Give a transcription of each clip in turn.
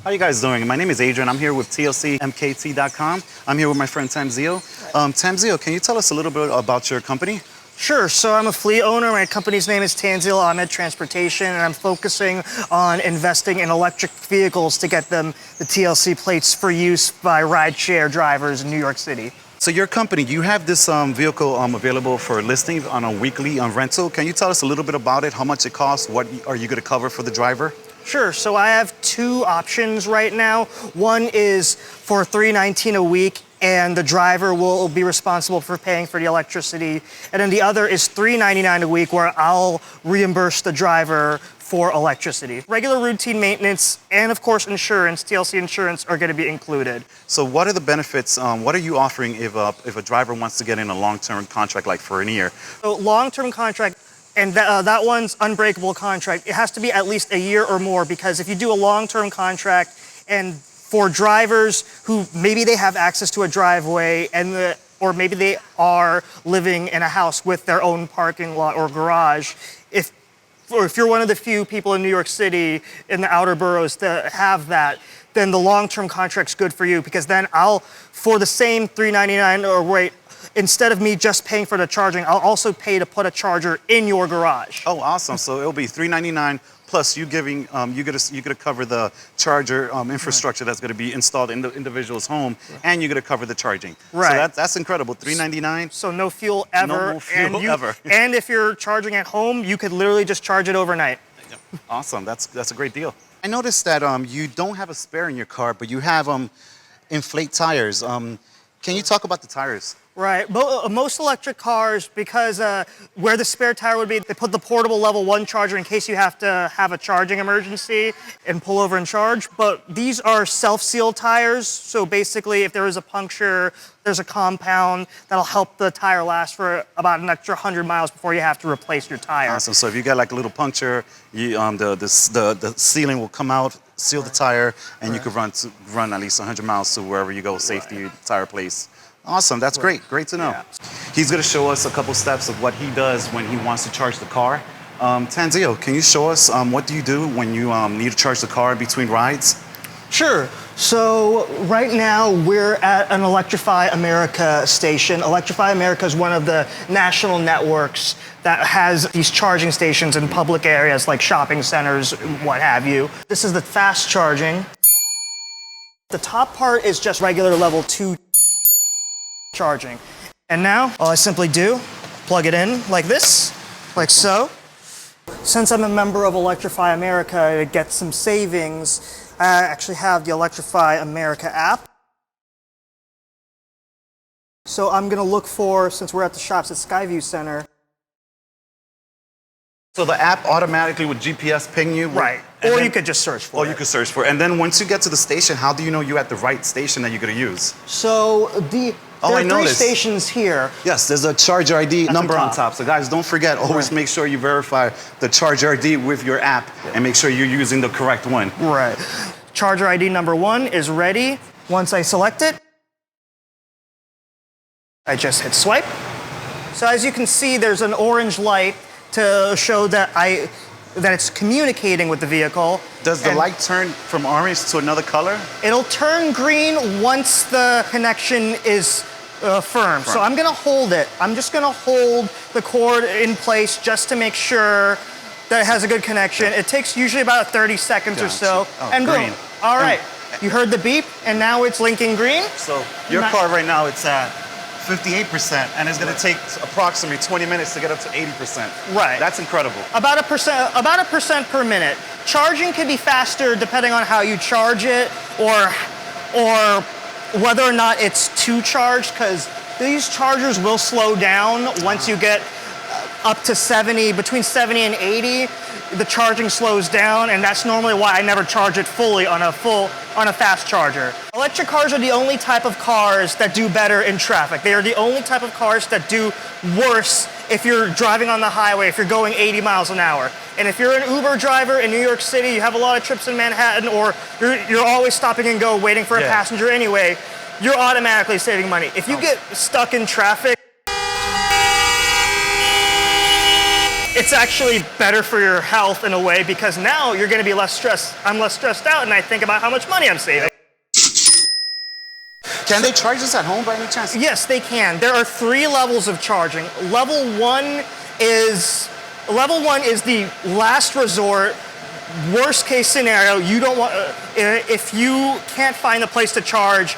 How you guys doing? My name is Adrian. I'm here with TLCMKT.com. I'm here with my friend Tanzeel. Tanzeel, can you tell us a little bit about your company? Sure. So I'm a fleet owner. My company's name is Tanzeel, Ahmed Transportation, and I'm focusing on investing in electric vehicles to get them the TLC plates for use by rideshare drivers in New York City. So your company, you have this vehicle available for listing on a weekly rental. Can you tell us a little bit about it? How much it costs? What are you going to cover for the driver? Sure. So I have two options right now. One is for $319 a week, and the driver will be responsible for paying for the electricity. And then the other is $399 a week, where I'll reimburse the driver for electricity. Regular routine maintenance and, of course, insurance, TLC insurance, are going to be included. So what are the benefits? What are you offering if a driver wants to get in a long-term contract, like for a year? So long-term contract, and that one's unbreakable contract. It has to be at least a year or more, because if you do a long-term contract, and for drivers who maybe they have access to a driveway or maybe they are living in a house with their own parking lot or garage, if you're one of the few people in New York City in the outer boroughs that have that, then the long-term contract's good for you, because then for the same $399 or rate, instead of me just paying for the charging, I'll also pay to put a charger in your garage. Oh, awesome. So it'll be $399 plus you giving, you're gonna cover the charger infrastructure that's gonna be installed in the individual's home, and you're gonna cover the charging. Right. So that's incredible, $399. So no fuel ever. No fuel ever. And if you're charging at home, you could literally just charge it overnight. Awesome, that's a great deal. I noticed that you don't have a spare in your car, but you have inflate tires. Can you talk about the tires? Right. Most electric cars, because where the spare tire would be, they put the portable level 1 charger in case you have to have a charging emergency and pull over and charge. But these are self-sealed tires. So basically, if there is a puncture, there's a compound that'll help the tire last for about an extra 100 miles before you have to replace your tire. Awesome. So if you got like a little puncture, the sealing will come out, seal the tire, and you could run at least 100 miles to wherever you go, safety tire place. Awesome, that's great to know. Yeah. He's gonna show us a couple steps of what he does when he wants to charge the car. Tanzeel, can you show us what do you do when you need to charge the car between rides? Sure. So right now we're at an Electrify America station. Electrify America is one of the national networks that has these charging stations in public areas like shopping centers, what have you. This is the fast charging. The top part is just regular level 2 charging. And now, all I simply do, plug it in like this, like so. Since I'm a member of Electrify America, to get some savings, I actually have the Electrify America app. So I'm gonna look for, since we're at the shops at Skyview Center. So the app automatically would GPS ping you? Right, or you could just search for it. Or you could search for it. And then once you get to the station, how do you know you're at the right station that you're gonna use? So there are 3 stations here. Yes, there's a charger ID number on top. So guys, don't forget, always make sure you verify the charger ID with your app and make sure you're using the correct one. Right. Charger ID number 1 is ready. Once I select it, I just hit swipe. So as you can see, there's an orange light to show that it's communicating with the vehicle. Does the light turn from orange to another color? It'll turn green once the connection is firm. So I'm gonna hold it. I'm just gonna hold the cord in place just to make sure that it has a good connection. It takes usually about 30 seconds or so. Oh, and green. boom. All right. You heard the beep, and now it's blinking green. So your car right now, it's at 58%, and it's going to take approximately 20 minutes to get up to 80%. Right. That's incredible. About a percent per minute. Charging can be faster depending on how you charge it, or whether or not it's to charge, because these chargers will slow down once you get up to between 70 and 80. the charging slows down, and that's normally why I never charge it fully on a fast charger. Electric cars are the only type of cars that do better in traffic. They are the only type of cars that do worse if you're driving on the highway, if you're going 80 miles an hour. And if you're an Uber driver in New York City, you have a lot of trips in Manhattan, or you're always stopping and go waiting for a passenger anyway, you're automatically saving money. If you get stuck in traffic, it's actually better for your health in a way, because now you're going to be less stressed. I'm less stressed out, and I think about how much money I'm saving. Can they charge this at home by any chance? Yes, they can. There are 3 levels of charging. Level 1 is the last resort, worst case scenario. You don't want, if you can't find a place to charge,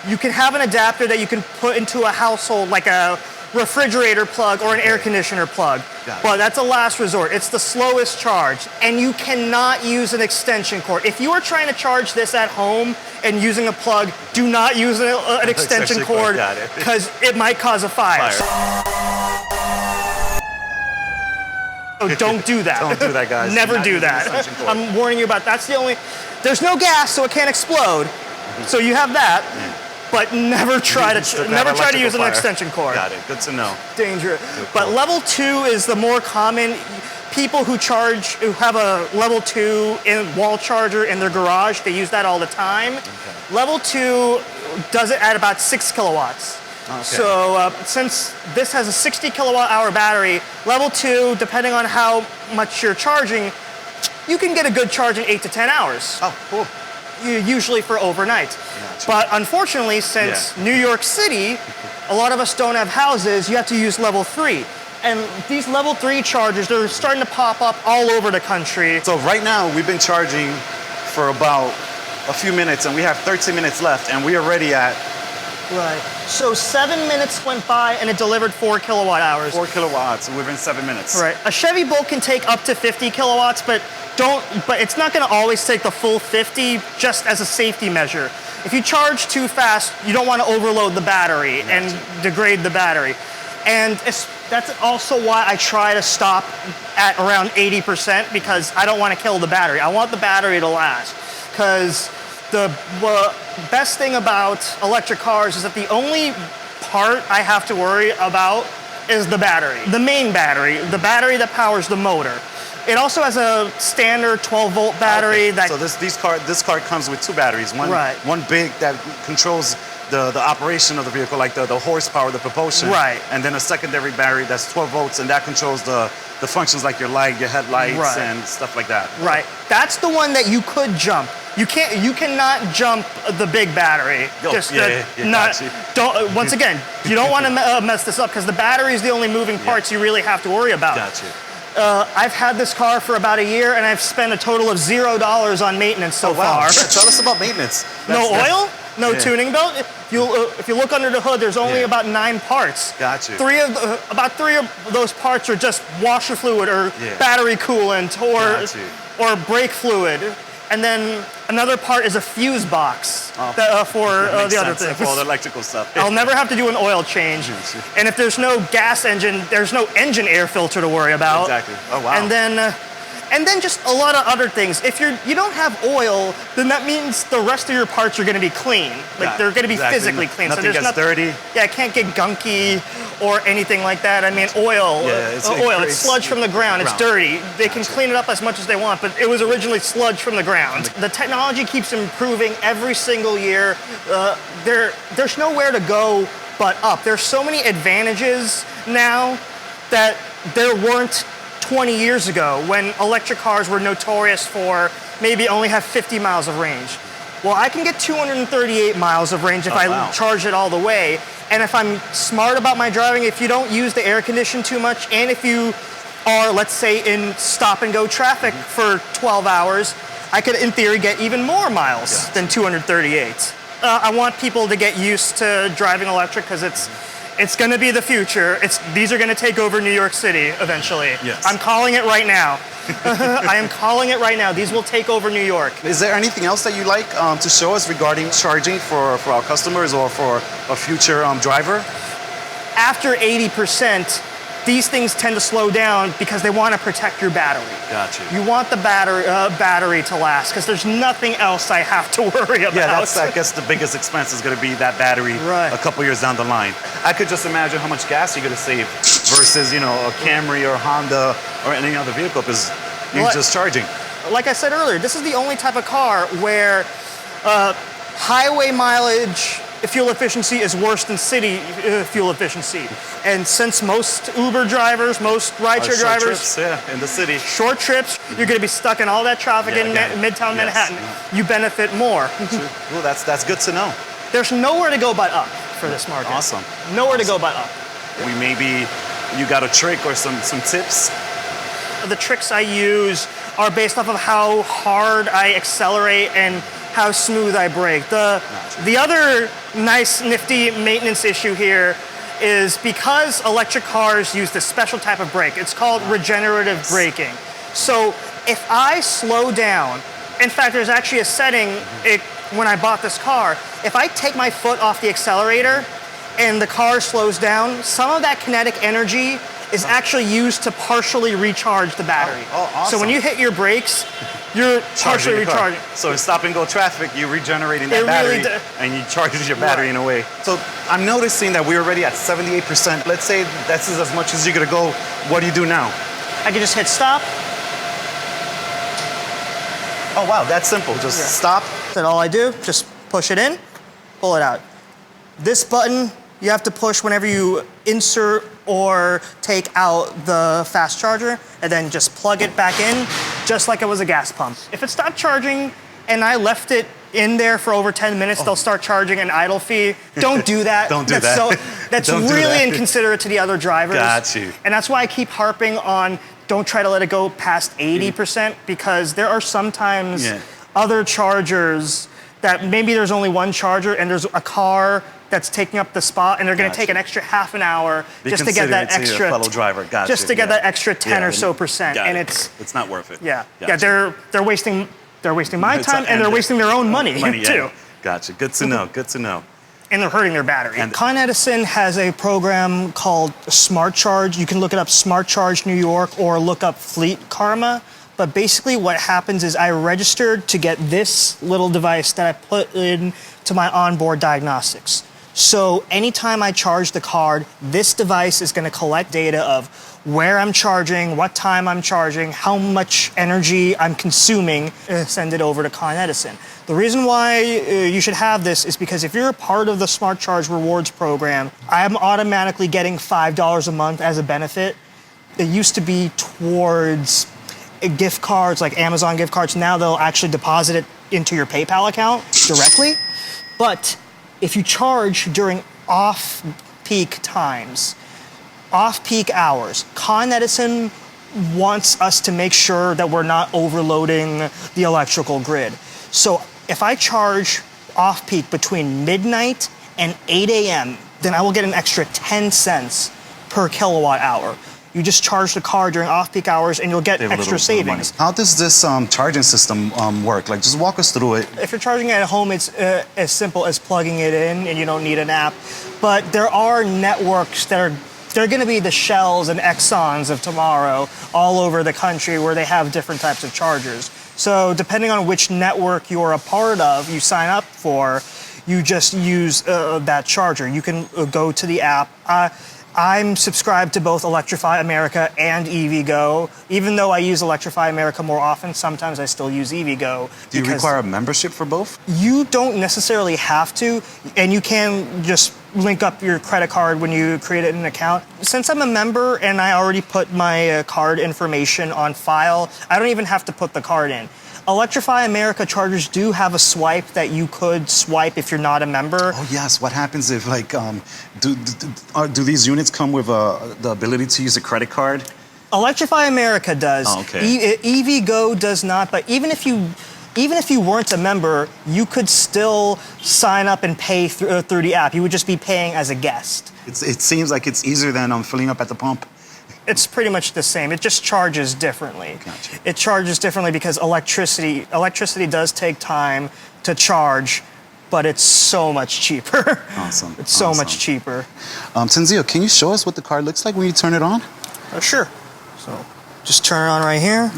you can have an adapter that you can put into a household, like a refrigerator plug or an air conditioner plug. But that's a last resort. It's the slowest charge, and you cannot use an extension cord. If you are trying to charge this at home and using a plug, do not use an extension cord, because it might cause a fire. So don't do that. Don't do that, guys. Never do that. I'm warning you about that's the only. There's no gas, so it can't explode. So you have that. But never try to use an extension cord. Got it. Good to know. Dangerous. But level 2 is the more common. People who have a level 2 wall charger in their garage, they use that all the time. Okay. Level 2 does it at about 6 kilowatts. Okay. So since this has a 60 kilowatt hour battery, level 2, depending on how much you're charging, you can get a good charge in 8 to 10 hours. Oh, cool. Usually for overnight. Gotcha. But unfortunately, since New York City, a lot of us don't have houses, you have to use level 3. And these level 3 chargers, they're starting to pop up all over the country. So right now, we've been charging for about a few minutes, and we have 13 minutes left, and we are ready at... Right. So 7 minutes went by, and it delivered 4 kilowatt hours. 4 kilowatts within 7 minutes. Right. A Chevy Bolt can take up to 50 kilowatts, but it's not going to always take the full 50, just as a safety measure. If you charge too fast, you don't want to overload the battery and degrade the battery. And that's also why I try to stop at around 80%, because I don't want to kill the battery. I want the battery to last, because the best thing about electric cars is that the only part I have to worry about is the battery. The main battery, the battery that powers the motor. It also has a standard 12-volt battery. Okay. So this car comes with 2 batteries. One big that controls the operation of the vehicle, like the horsepower, the propulsion. Right. And then a secondary battery that's 12 volts, and that controls the functions like your light, your headlights, and stuff like that. Right. That's the one that you could jump. You cannot jump the big battery. Once again, you don't want to mess this up, because the battery is the only moving parts you really have to worry about. Gotcha. I've had this car for about a year, and I've spent a total of $0 on maintenance so far. Yeah, tell us about maintenance. No oil, no tuning belt. If you look under the hood, there's only about 9 parts. Gotcha. About 3 of those parts are just washer fluid or battery coolant or brake fluid. And then another part is a fuse box for the other things. For all the electrical stuff. I'll never have to do an oil change. And if there's no gas engine, there's no engine air filter to worry about. Exactly. Oh, wow. And then just a lot of other things. If you don't have oil, then that means the rest of your parts are going to be clean. Like they're going to be physically clean. Nothing gets dirty. Yeah, it can't get gunky or anything like that. I mean, oil. It's sludge from the ground. It's dirty. They can clean it up as much as they want, but it was originally sludge from the ground. The technology keeps improving every single year. There's nowhere to go but up. There's so many advantages now that there weren't 20 years ago, when electric cars were notorious for maybe only have 50 miles of range. Well, I can get 238 miles of range if I charge it all the way. And if I'm smart about my driving, if you don't use the air condition too much, and if you are, let's say, in stop and go traffic for 12 hours, I could, in theory, get even more miles than 238. I want people to get used to driving electric, because it's going to be the future. These are going to take over New York City eventually. Yes. I'm calling it right now. I am calling it right now. These will take over New York. Is there anything else that you'd like to show us regarding charging for our customers or for a future driver? After 80%, these things tend to slow down because they want to protect your battery. Gotcha. You want the battery to last because there's nothing else I have to worry about. Yeah, that's, I guess the biggest expense is going to be that battery a couple years down the line. I could just imagine how much gas you're going to save versus, you know, a Camry or Honda or any other vehicle because you're just charging. Like I said earlier, this is the only type of car where highway mileage fuel efficiency is worse than city fuel efficiency. And since most Uber drivers, most rideshare drivers, trips, in the city, short trips, you're going to be stuck in all that traffic in Midtown Manhattan. You benefit more. Well, that's good to know. There's nowhere to go but up for this market. Awesome. Nowhere to go but up. You got a trick or some tips? The tricks I use are based off of how hard I accelerate and how smooth I brake. The other nice, nifty maintenance issue here is because electric cars use this special type of brake. It's called regenerative braking. So if I slow down, in fact, there's actually a setting when I bought this car. If I take my foot off the accelerator and the car slows down, some of that kinetic energy is actually used to partially recharge the battery. Oh, awesome. So when you hit your brakes, you're partially recharging. So in stop and go traffic, you're regenerating that battery and you charge your battery in a way. So I'm noticing that we're already at 78%. Let's say that's as much as you're gonna go. What do you do now? I can just hit stop. Oh wow, that's simple. Just stop. That's all I do. Just push it in, pull it out. This button you have to push whenever you insert or take out the fast charger, and then just plug it back in, just like it was a gas pump. If it stopped charging and I left it in there for over 10 minutes, they'll start charging an idle fee. Don't do that. Don't do that. That's really inconsiderate to the other drivers. Got you. And that's why I keep harping on don't try to let it go past 80%, because there are sometimes other chargers that maybe there's only one charger and there's a car that's taking up the spot, and they're going to take an extra half an hour just to get that extra fellow driver. Just to get that extra 10 or so percent, and it's not worth it. They're wasting my time and they're wasting their own money too. Gotcha. Good to know. Good to know. And they're hurting their battery. Con Edison has a program called Smart Charge. You can look it up, Smart Charge New York, or look up Fleet Karma. But basically what happens is I registered to get this little device that I put in to my onboard diagnostics. So anytime I charge the card, this device is going to collect data of where I'm charging, what time I'm charging, how much energy I'm consuming, send it over to Con Edison. The reason why you should have this is because if you're a part of the Smart Charge Rewards program, I'm automatically getting $5 a month as a benefit. It used to be towards gift cards, like Amazon gift cards. Now they'll actually deposit it into your PayPal account directly. But if you charge during off-peak times, off-peak hours, Con Edison wants us to make sure that we're not overloading the electrical grid. So if I charge off-peak between midnight and 8 a.m., then I will get an extra 10 cents per kilowatt hour. You just charge the car during off-peak hours and you'll get extra savings. How does this charging system work? Like, just walk us through it. If you're charging at home, it's as simple as plugging it in and you don't need an app. But there are networks that they're going to be the Shells and Exxons of tomorrow all over the country where they have different types of chargers. So depending on which network you're a part of, you sign up for, you just use that charger. You can go to the app. I'm subscribed to both Electrify America and EVgo. Even though I use Electrify America more often, sometimes I still use EVgo. Do you require a membership for both? You don't necessarily have to, and you can just link up your credit card when you create an account. Since I'm a member and I already put my card information on file, I don't even have to put the card in. Electrify America chargers do have a swipe that you could swipe if you're not a member. Oh yes, what happens if do these units come with the ability to use a credit card? Electrify America does. Oh, okay. EVgo does not, but even if you weren't a member, you could still sign up and pay through the app. You would just be paying as a guest. It seems like it's easier than filling up at the pump. It's pretty much the same. It just charges differently. Gotcha. It charges differently because electricity does take time to charge, but it's so much cheaper. Awesome. It's so much cheaper. Tanzeel, can you show us what the car looks like when you turn it on? Oh, sure. So just turn it on right here.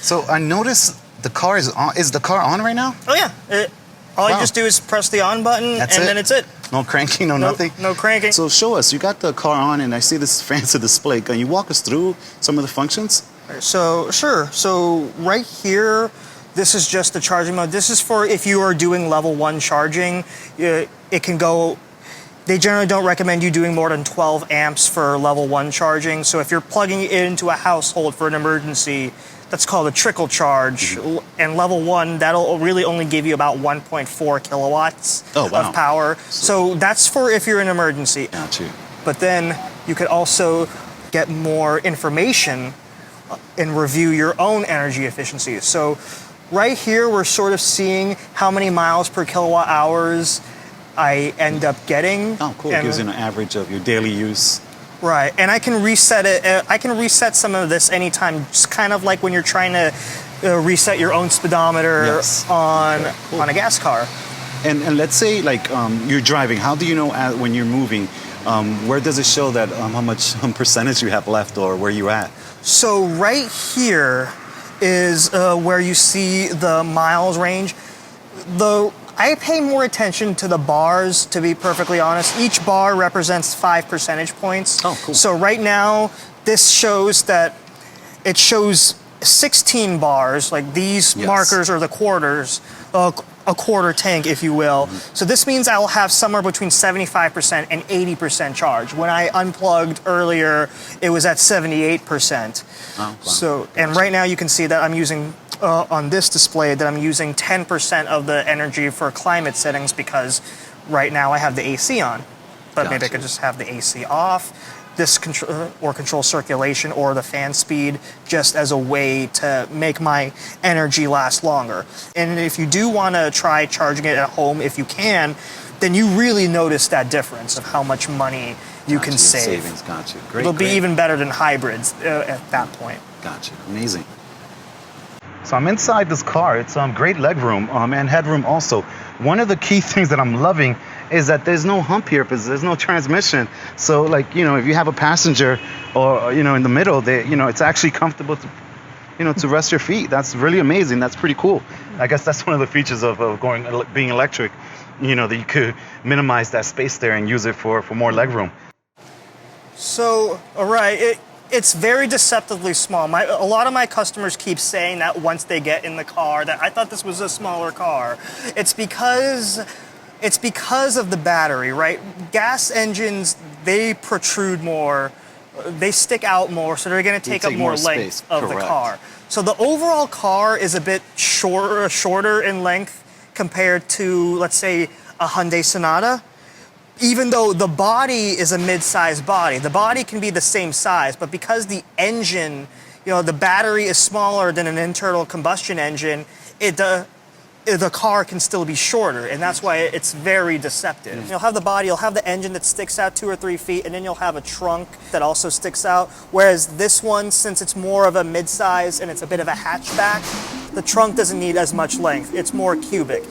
So I noticed the car is on. Is the car on right now? Oh yeah. All you just do is press the on button, then it's it. No cranking, no nothing? No cranking. So show us, you got the car on and I see this fancy display. Can you walk us through some of the functions? So, sure. So right here, this is just the charging mode. This is for if you are doing level 1 charging. It can go, they generally don't recommend you doing more than 12 amps for level 1 charging. So if you're plugging it into a household for an emergency, that's called a trickle charge. And level 1, that'll really only give you about 1.4 kilowatts of power. So that's for if you're in an emergency. Got you. But then you could also get more information and review your own energy efficiency. So right here, we're sort of seeing how many miles per kilowatt hours I end up getting. Oh, cool. It gives you an average of your daily use. Right, and I can reset it. I can reset some of this anytime, just kind of like when you're trying to reset your own speedometer on a gas car. And let's say like you're driving. How do you know when you're moving? Where does it show that how much percentage you have left or where you're at? So right here is where you see the miles range. I pay more attention to the bars, to be perfectly honest. Each bar represents 5 percentage points. Oh, cool. So right now, this shows that it shows 16 bars, like these markers are the quarters, a quarter tank, if you will. So this means I will have somewhere between 75% and 80% charge. When I unplugged earlier, it was at 78%. Oh, wow. So, and right now you can see that I'm using, on this display, that I'm using 10% of the energy for climate settings because right now I have the AC on. But maybe I could just have the AC off. This control circulation or the fan speed just as a way to make my energy last longer. And if you do want to try charging it at home, if you can, then you really notice that difference of how much money you can save. Savings, got you. Great. It'll be even better than hybrids at that point. Got you. Amazing. So I'm inside this car. It's great leg room and headroom also. One of the key things that I'm loving is that there's no hump here because there's no transmission. So like, if you have a passenger or, in the middle, it's actually comfortable to, to rest your feet. That's really amazing. That's pretty cool. I guess that's one of the features of being electric, that you could minimize that space there and use it for more leg room. So, all right, it's very deceptively small. A lot of my customers keep saying that once they get in the car, that I thought this was a smaller car. It's because of the battery, right? Gas engines, they protrude more, they stick out more, so they're going to take up more length of the car. So the overall car is a bit shorter in length compared to, let's say, a Hyundai Sonata. Even though the body is a mid-sized body, the body can be the same size, but because the engine, the battery is smaller than an internal combustion engine, the car can still be shorter, and that's why it's very deceptive. You'll have the body, you'll have the engine that sticks out 2 or 3 feet, and then you'll have a trunk that also sticks out, whereas this one, since it's more of a mid-size and it's a bit of a hatchback, the trunk doesn't need as much length. It's more cubic.